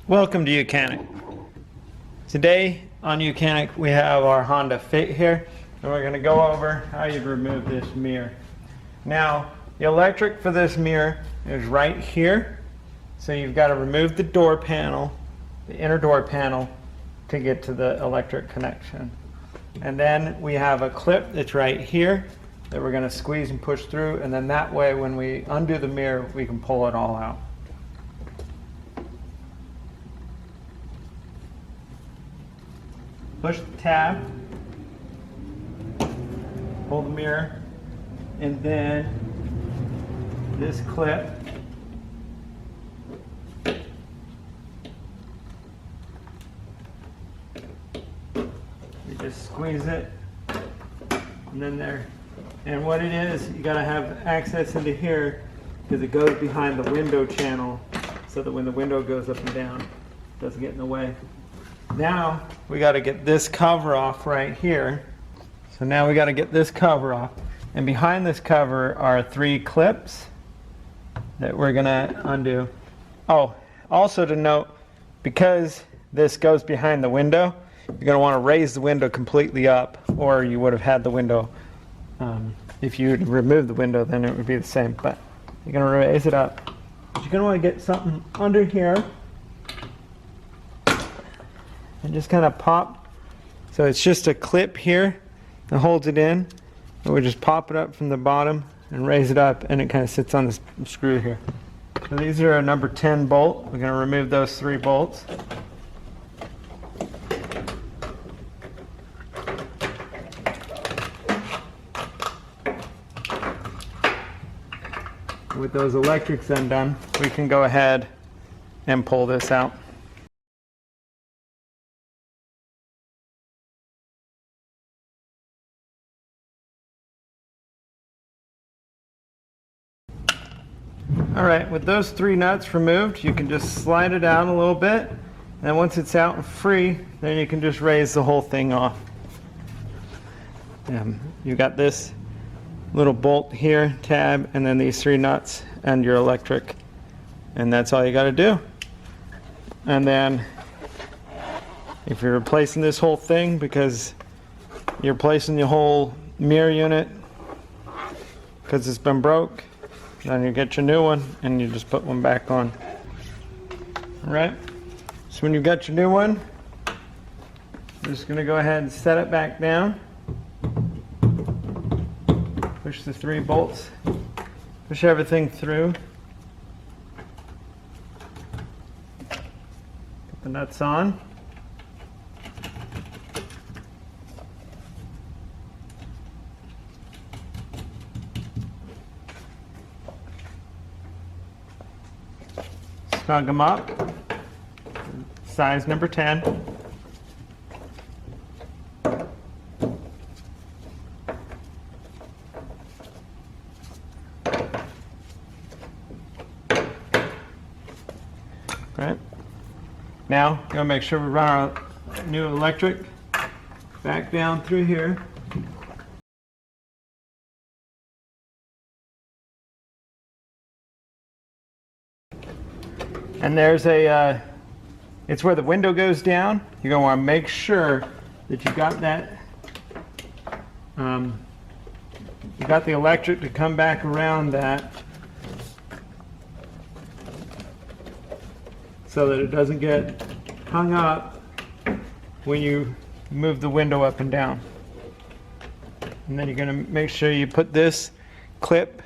Welcome to YOUCANIC. Today on YOUCANIC we have our Honda Fit here, and we're going to go over how you remove this mirror. Now, the electric for this mirror is right here, so you've got to remove the door panel, the inner door panel, to get to the electric connection. And then we have a clip that's right here that we're going to squeeze and push through, and then that way when we undo the mirror we can pull it all out. Push the tab, pull the mirror, and then this clip you just squeeze it, and then there. And what it is, you got to have access into here because it goes behind the window channel, so that when the window goes up and down, it doesn't get in the way. Now we got to get this cover off right here. So now we got to get this cover off, and behind this cover are 3 clips that we're gonna undo. Oh, also to note, because this goes behind the window, you're gonna want to raise the window completely up, or you would have had the window. If you remove the window, then it would be the same, but you're gonna raise it up. But you're gonna want to get something under here and just kind of pop. So it's just a clip here that holds it in, and we just pop it up from the bottom and raise it up, and it kind of sits on this screw here. So these are a number 10 bolt. We're going to remove those 3 bolts. With those electrics undone, we can go ahead and pull this out. Alright, with those 3 nuts removed, you can just slide it out a little bit, and once it's out and free, then you can just raise the whole thing off. You got this little bolt here, tab, and then these 3 nuts and your electric, and that's all you got to do. And then if you're replacing this whole thing, because you're replacing the whole mirror unit because it's been broke, then you get your new one and you just put one back on. Alright, so when you've got your new one, I'm just going to go ahead and set it back down. Push the 3 bolts, push everything through. Put the nuts on. Snug them up, size number 10. Right. Now, gotta make sure we run our new electric back down through here. And there's a, it's where the window goes down. You're going to want to make sure that you got that, you got the electric to come back around that so that it doesn't get hung up when you move the window up and down. And then you're going to make sure you put this clip,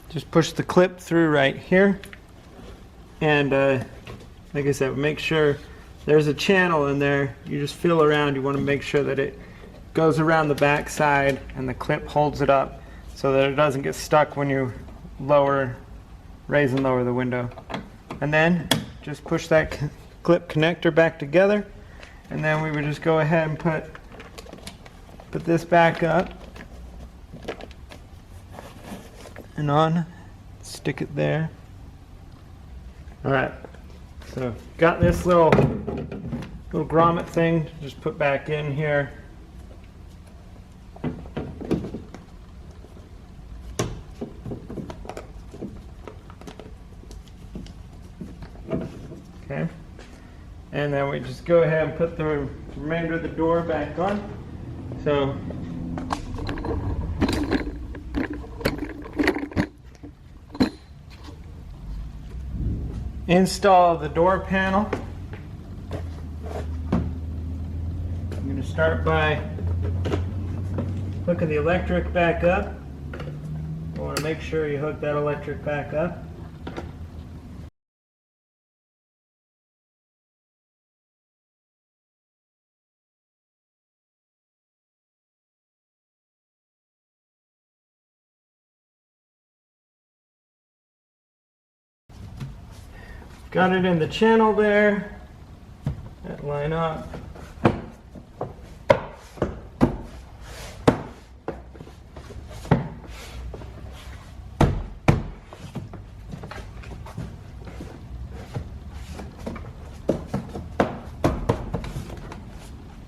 just push the clip through right here. And like I said, make sure there's a channel in there. You just feel around. You want to make sure that it goes around the back side and the clip holds it up so that it doesn't get stuck when you raise and lower the window. And then just push that clip connector back together, and then we would just go ahead and put this back up and on, stick it there. Alright, so got this little grommet thing to just put back in here. Okay. And then we just go ahead and put the remainder of the door back on. So install the door panel. I'm going to start by hooking the electric back up. You want to make sure you hook that electric back up. Got it in the channel there. That line up.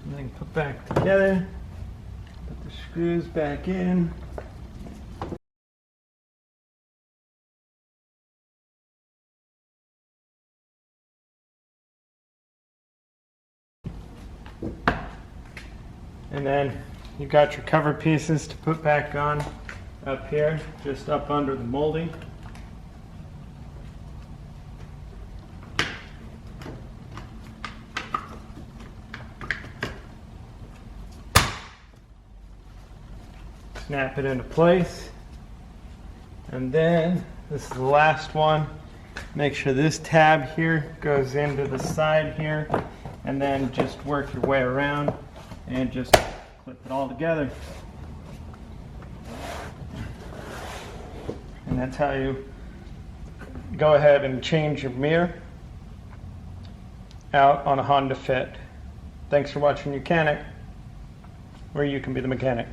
And then put back together. Put the screws back in. And then you've got your cover pieces to put back on up here, just up under the molding. Snap it into place. And then, this is the last one. Make sure this tab here goes into the side here, and then just work your way around and just clip it all together. And that's how you go ahead and change your mirror out on a Honda Fit. Thanks for watching YOUCANIC, where you can be the mechanic.